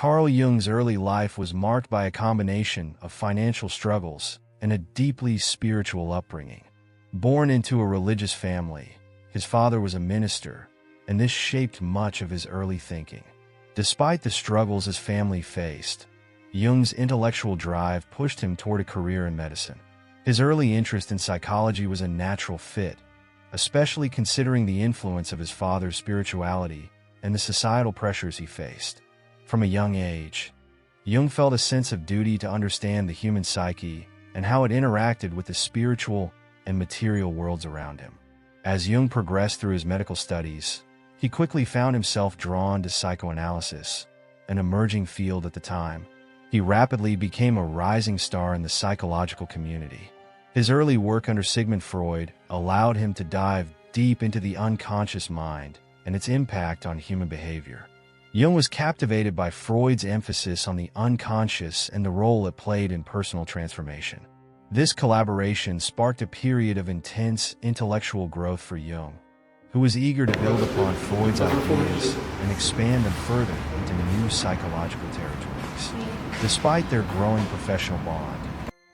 Carl Jung's early life was marked by a combination of financial struggles and a deeply spiritual upbringing. Born into a religious family, his father was a minister, and this shaped much of his early thinking. Despite the struggles his family faced, Jung's intellectual drive pushed him toward a career in medicine. His early interest in psychology was a natural fit, especially considering the influence of his father's spirituality and the societal pressures he faced. From a young age, Jung felt a sense of duty to understand the human psyche and how it interacted with the spiritual and material worlds around him. As Jung progressed through his medical studies, he quickly found himself drawn to psychoanalysis, an emerging field at the time. He rapidly became a rising star in the psychological community. His early work under Sigmund Freud allowed him to dive deep into the unconscious mind and its impact on human behavior. Jung was captivated by Freud's emphasis on the unconscious and the role it played in personal transformation. This collaboration sparked a period of intense intellectual growth for Jung, who was eager to build upon Freud's ideas and expand them further into new psychological territories. Despite their growing professional bond,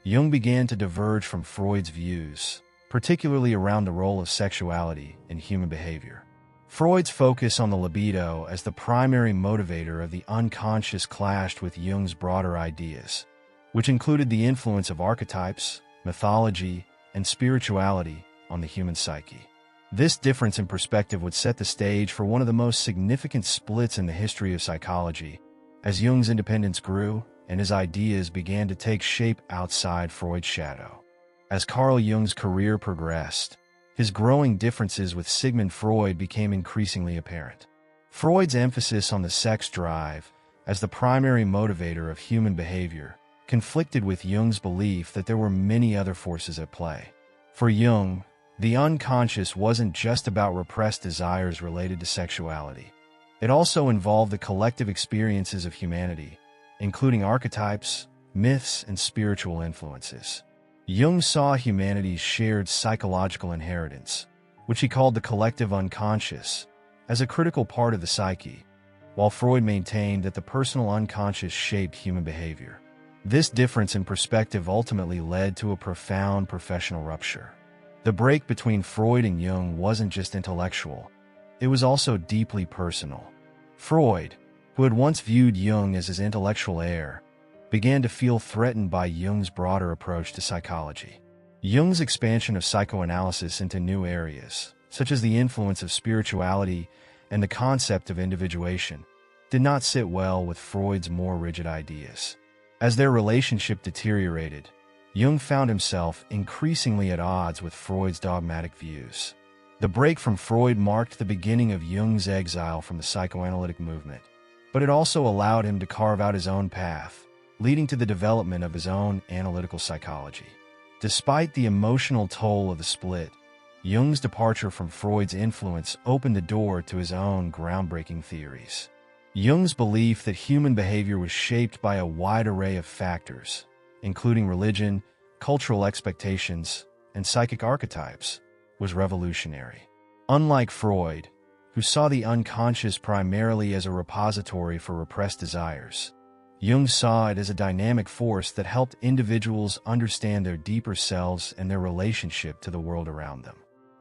Jung began to diverge from Freud's views, particularly around the role of sexuality in human behavior. Freud's focus on the libido as the primary motivator of the unconscious clashed with Jung's broader ideas, which included the influence of archetypes, mythology, and spirituality on the human psyche. This difference in perspective would set the stage for one of the most significant splits in the history of psychology, as Jung's independence grew and his ideas began to take shape outside Freud's shadow. As Carl Jung's career progressed, his growing differences with Sigmund Freud became increasingly apparent. Freud's emphasis on the sex drive as the primary motivator of human behavior conflicted with Jung's belief that there were many other forces at play. For Jung, the unconscious wasn't just about repressed desires related to sexuality. It also involved the collective experiences of humanity, including archetypes, myths, and spiritual influences. Jung saw humanity's shared psychological inheritance, which he called the collective unconscious, as a critical part of the psyche, while Freud maintained that the personal unconscious shaped human behavior. This difference in perspective ultimately led to a profound professional rupture. The break between Freud and Jung wasn't just intellectual, it was also deeply personal. Freud, who had once viewed Jung as his intellectual heir, began to feel threatened by Jung's broader approach to psychology. Jung's expansion of psychoanalysis into new areas, such as the influence of spirituality and the concept of individuation, did not sit well with Freud's more rigid ideas. As their relationship deteriorated, Jung found himself increasingly at odds with Freud's dogmatic views. The break from Freud marked the beginning of Jung's exile from the psychoanalytic movement, but it also allowed him to carve out his own path, leading to the development of his own analytical psychology. Despite the emotional toll of the split, Jung's departure from Freud's influence opened the door to his own groundbreaking theories. Jung's belief that human behavior was shaped by a wide array of factors, including religion, cultural expectations, and psychic archetypes, was revolutionary. Unlike Freud, who saw the unconscious primarily as a repository for repressed desires, Jung saw it as a dynamic force that helped individuals understand their deeper selves and their relationship to the world around them.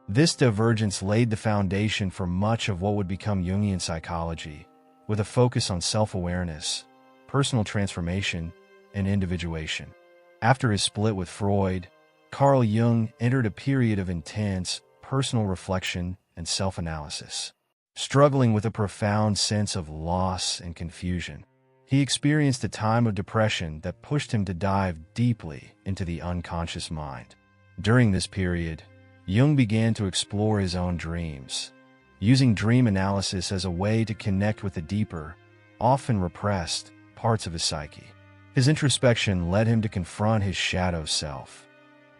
This divergence laid the foundation for much of what would become Jungian psychology, with a focus on self-awareness, personal transformation, and individuation. After his split with Freud, Carl Jung entered a period of intense personal reflection and self-analysis. Struggling with a profound sense of loss and confusion, he experienced a time of depression that pushed him to dive deeply into the unconscious mind. During this period, Jung began to explore his own dreams, using dream analysis as a way to connect with the deeper, often repressed, parts of his psyche. His introspection led him to confront his shadow self,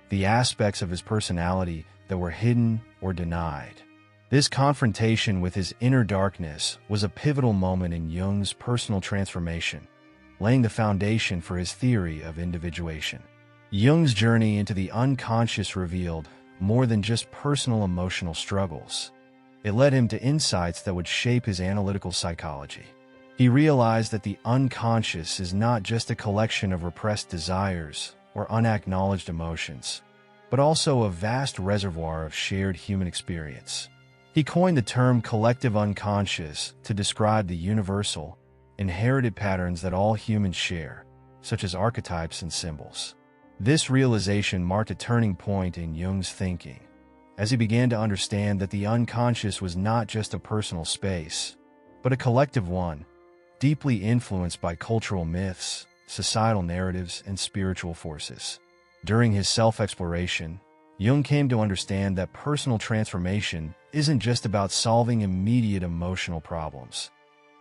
the aspects of his personality that were hidden or denied. This confrontation with his inner darkness was a pivotal moment in Jung's personal transformation, laying the foundation for his theory of individuation. Jung's journey into the unconscious revealed more than just personal emotional struggles. It led him to insights that would shape his analytical psychology. He realized that the unconscious is not just a collection of repressed desires or unacknowledged emotions, but also a vast reservoir of shared human experience. He coined the term collective unconscious to describe the universal, inherited patterns that all humans share, such as archetypes and symbols. This realization marked a turning point in Jung's thinking, as he began to understand that the unconscious was not just a personal space, but a collective one, deeply influenced by cultural myths, societal narratives, and spiritual forces. During his self-exploration, Jung came to understand that personal transformation isn't just about solving immediate emotional problems.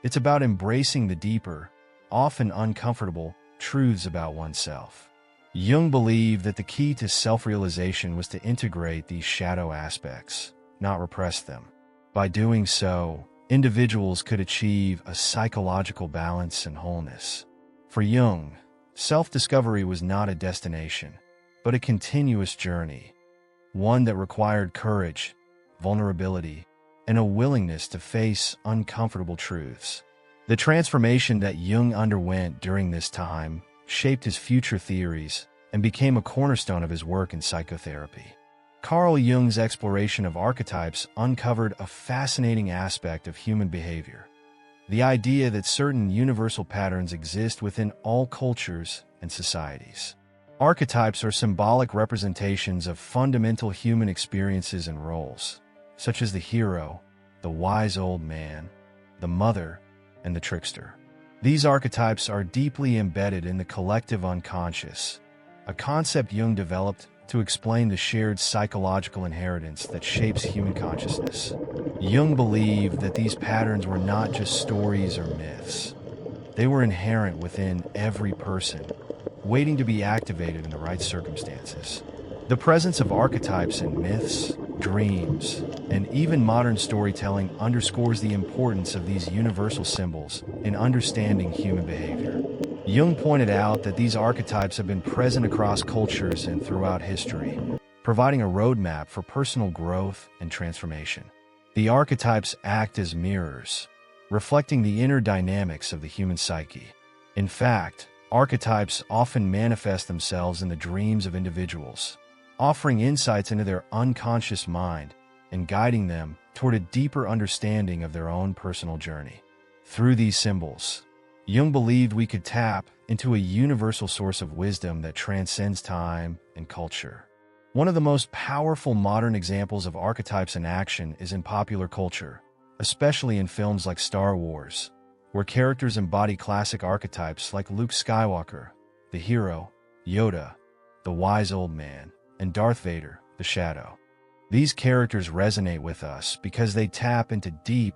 It's about embracing the deeper, often uncomfortable, truths about oneself. Jung believed that the key to self-realization was to integrate these shadow aspects, not repress them. By doing so, individuals could achieve a psychological balance and wholeness. For Jung, self-discovery was not a destination, but a continuous journey, one that required courage, vulnerability, and a willingness to face uncomfortable truths. The transformation that Jung underwent during this time shaped his future theories and became a cornerstone of his work in psychotherapy. Carl Jung's exploration of archetypes uncovered a fascinating aspect of human behavior: the idea that certain universal patterns exist within all cultures and societies. Archetypes are symbolic representations of fundamental human experiences and roles, such as the hero, the wise old man, the mother, and the trickster. These archetypes are deeply embedded in the collective unconscious, a concept Jung developed to explain the shared psychological inheritance that shapes human consciousness. Jung believed that these patterns were not just stories or myths. They were inherent within every person, waiting to be activated in the right circumstances. The presence of archetypes in myths, dreams, and even modern storytelling underscores the importance of these universal symbols in understanding human behavior. Jung pointed out that these archetypes have been present across cultures and throughout history, providing a roadmap for personal growth and transformation. The archetypes act as mirrors, reflecting the inner dynamics of the human psyche. In fact, archetypes often manifest themselves in the dreams of individuals, offering insights into their unconscious mind and guiding them toward a deeper understanding of their own personal journey. Through these symbols, Jung believed we could tap into a universal source of wisdom that transcends time and culture. One of the most powerful modern examples of archetypes in action is in popular culture, especially in films like Star Wars, where characters embody classic archetypes like Luke Skywalker, the hero, Yoda, the wise old man, and Darth Vader, the Shadow. These characters resonate with us because they tap into deep,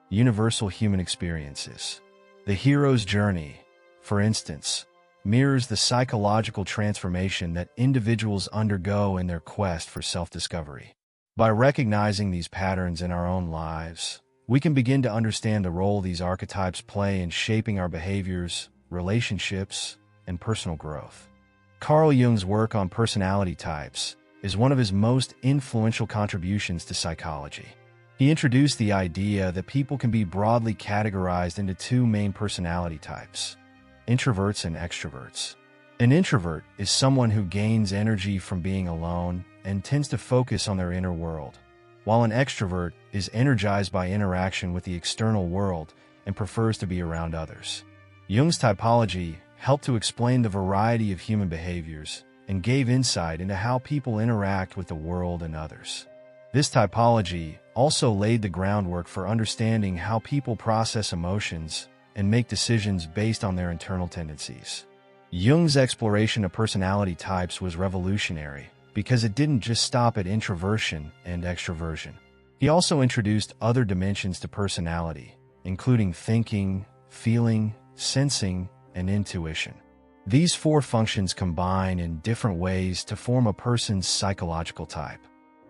universal human experiences. The hero's journey, for instance, mirrors the psychological transformation that individuals undergo in their quest for self-discovery. By recognizing these patterns in our own lives, we can begin to understand the role these archetypes play in shaping our behaviors, relationships, and personal growth. Carl Jung's work on personality types is one of his most influential contributions to psychology. He introduced the idea that people can be broadly categorized into two main personality types: introverts and extroverts. An introvert is someone who gains energy from being alone and tends to focus on their inner world, while an extrovert is energized by interaction with the external world and prefers to be around others. Jung's typology helped to explain the variety of human behaviors and gave insight into how people interact with the world and others. This typology also laid the groundwork for understanding how people process emotions and make decisions based on their internal tendencies. Jung's exploration of personality types was revolutionary because it didn't just stop at introversion and extroversion. He also introduced other dimensions to personality, including thinking, feeling, sensing, and intuition. These four functions combine in different ways to form a person's psychological type.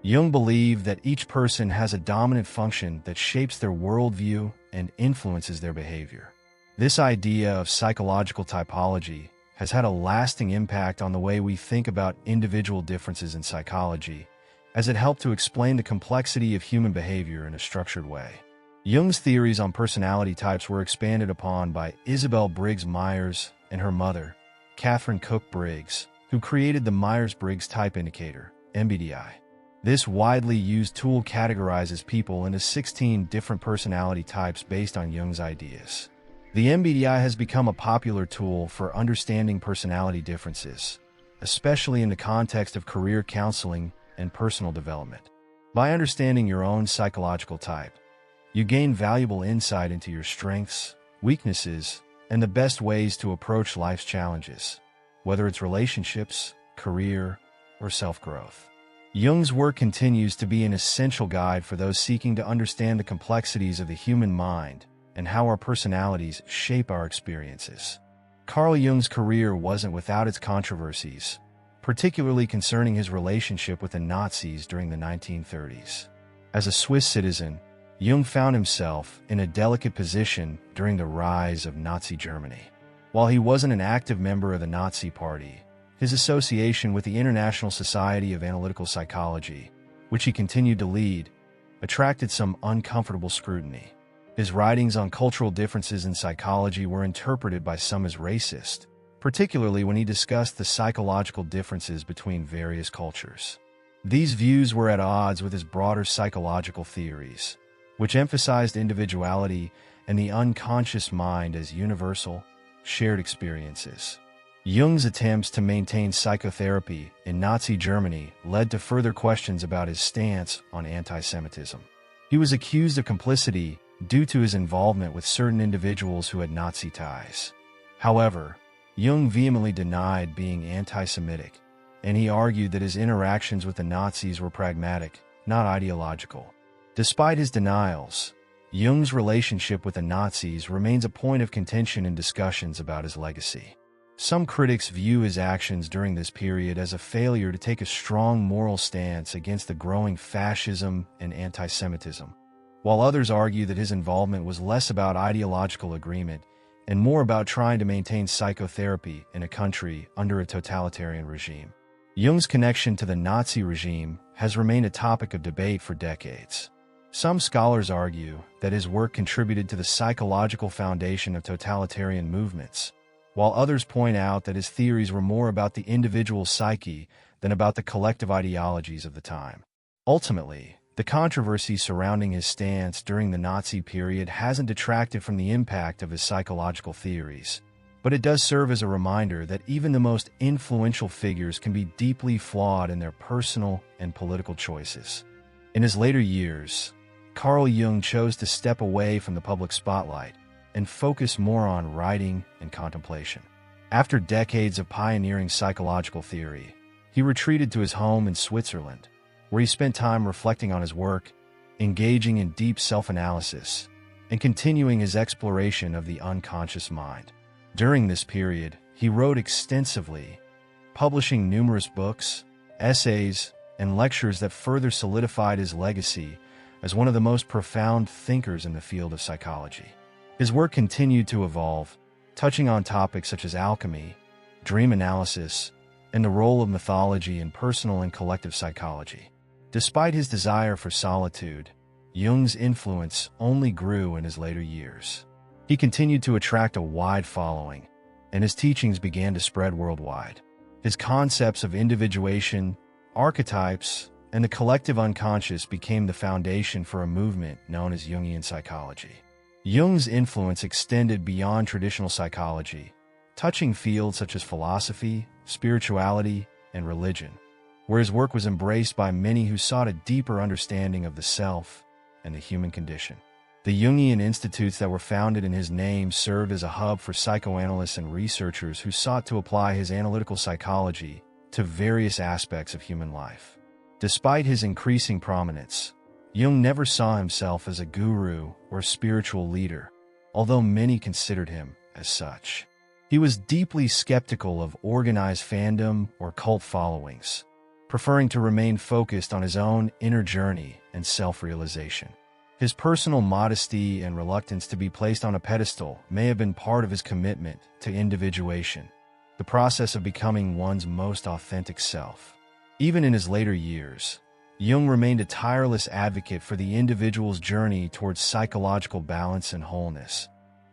Jung believed that each person has a dominant function that shapes their worldview and influences their behavior. This idea of psychological typology has had a lasting impact on the way we think about individual differences in psychology, as it helped to explain the complexity of human behavior in a structured way. Jung's theories on personality types were expanded upon by Isabel Briggs Myers and her mother, Catherine Cook Briggs, who created the Myers-Briggs Type Indicator, MBTI. This widely used tool categorizes people into 16 different personality types based on Jung's ideas. The MBTI has become a popular tool for understanding personality differences, especially in the context of career counseling and personal development. By understanding your own psychological type, you gain valuable insight into your strengths, weaknesses, and the best ways to approach life's challenges, whether it's relationships, career, or self-growth. Jung's work continues to be an essential guide for those seeking to understand the complexities of the human mind and how our personalities shape our experiences. Carl Jung's career wasn't without its controversies, particularly concerning his relationship with the Nazis during the 1930s. As a Swiss citizen, Jung found himself in a delicate position during the rise of Nazi Germany. While he wasn't an active member of the Nazi Party, his association with the International Society of Analytical Psychology, which he continued to lead, attracted some uncomfortable scrutiny. His writings on cultural differences in psychology were interpreted by some as racist, particularly when he discussed the psychological differences between various cultures. These views were at odds with his broader psychological theories, which emphasized individuality and the unconscious mind as universal, shared experiences. Jung's attempts to maintain psychotherapy in Nazi Germany led to further questions about his stance on anti-Semitism. He was accused of complicity due to his involvement with certain individuals who had Nazi ties. However, Jung vehemently denied being anti-Semitic, and he argued that his interactions with the Nazis were pragmatic, not ideological. Despite his denials, Jung's relationship with the Nazis remains a point of contention in discussions about his legacy. Some critics view his actions during this period as a failure to take a strong moral stance against the growing fascism and anti-Semitism, while others argue that his involvement was less about ideological agreement and more about trying to maintain psychotherapy in a country under a totalitarian regime. Jung's connection to the Nazi regime has remained a topic of debate for decades. Some scholars argue that his work contributed to the psychological foundation of totalitarian movements, while others point out that his theories were more about the individual psyche than about the collective ideologies of the time. Ultimately, the controversy surrounding his stance during the Nazi period hasn't detracted from the impact of his psychological theories, but it does serve as a reminder that even the most influential figures can be deeply flawed in their personal and political choices. In his later years, Carl Jung chose to step away from the public spotlight and focus more on writing and contemplation. After decades of pioneering psychological theory, he retreated to his home in Switzerland, where he spent time reflecting on his work, engaging in deep self-analysis, and continuing his exploration of the unconscious mind. During this period, he wrote extensively, publishing numerous books, essays, and lectures that further solidified his legacy as one of the most profound thinkers in the field of psychology. His work continued to evolve, touching on topics such as alchemy, dream analysis, and the role of mythology in personal and collective psychology. Despite his desire for solitude, Jung's influence only grew in his later years. He continued to attract a wide following, and his teachings began to spread worldwide. His concepts of individuation, archetypes, and the collective unconscious became the foundation for a movement known as Jungian psychology. Jung's influence extended beyond traditional psychology, touching fields such as philosophy, spirituality, and religion, where his work was embraced by many who sought a deeper understanding of the self and the human condition. The Jungian institutes that were founded in his name served as a hub for psychoanalysts and researchers who sought to apply his analytical psychology to various aspects of human life. Despite his increasing prominence, Jung never saw himself as a guru or spiritual leader, although many considered him as such. He was deeply skeptical of organized fandom or cult followings, preferring to remain focused on his own inner journey and self-realization. His personal modesty and reluctance to be placed on a pedestal may have been part of his commitment to individuation, the process of becoming one's most authentic self. Even in his later years, Jung remained a tireless advocate for the individual's journey towards psychological balance and wholeness,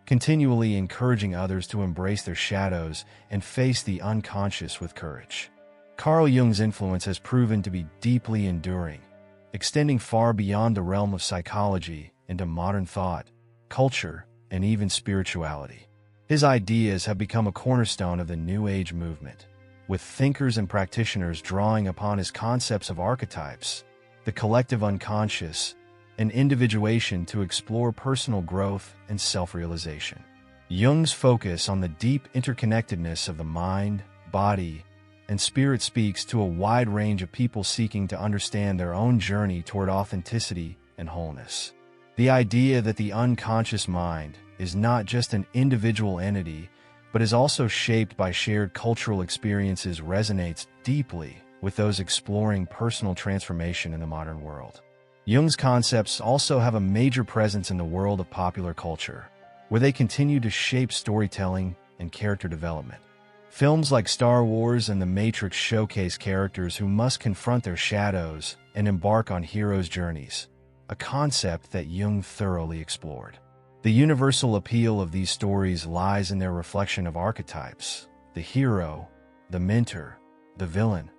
continually encouraging others to embrace their shadows and face the unconscious with courage. Carl Jung's influence has proven to be deeply enduring, extending far beyond the realm of psychology into modern thought, culture, and even spirituality. His ideas have become a cornerstone of the New Age movement, with thinkers and practitioners drawing upon his concepts of archetypes, the collective unconscious, and individuation to explore personal growth and self-realization. Jung's focus on the deep interconnectedness of the mind, body, and spirit speaks to a wide range of people seeking to understand their own journey toward authenticity and wholeness. The idea that the unconscious mind is not just an individual entity, but is also shaped by shared cultural experiences resonates deeply with those exploring personal transformation in the modern world. Jung's concepts also have a major presence in the world of popular culture, where they continue to shape storytelling and character development. Films like Star Wars and The Matrix showcase characters who must confront their shadows and embark on heroes' journeys, a concept that Jung thoroughly explored. The universal appeal of these stories lies in their reflection of archetypes, the hero, the mentor, the villain,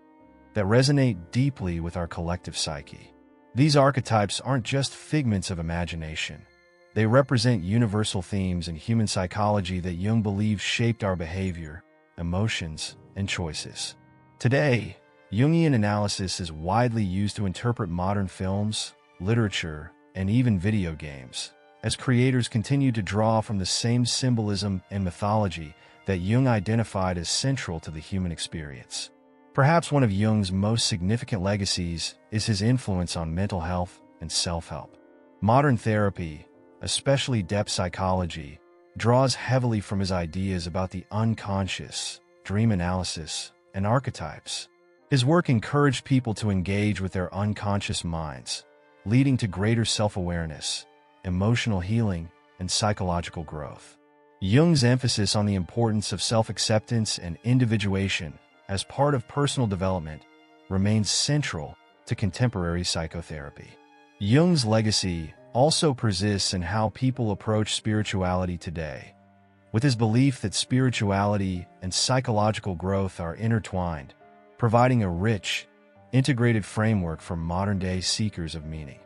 that resonate deeply with our collective psyche. These archetypes aren't just figments of imagination. They represent universal themes in human psychology that Jung believes shaped our behavior, emotions, and choices. Today, Jungian analysis is widely used to interpret modern films, literature, and even video games, as creators continue to draw from the same symbolism and mythology that Jung identified as central to the human experience. Perhaps one of Jung's most significant legacies is his influence on mental health and self-help. Modern therapy, especially depth psychology, draws heavily from his ideas about the unconscious, dream analysis, and archetypes. His work encouraged people to engage with their unconscious minds, leading to greater self-awareness, emotional healing, and psychological growth. Jung's emphasis on the importance of self-acceptance and individuation as part of personal development remains central to contemporary psychotherapy. Jung's legacy also persists in how people approach spirituality today, with his belief that spirituality and psychological growth are intertwined, providing a rich, integrated framework for modern-day seekers of meaning.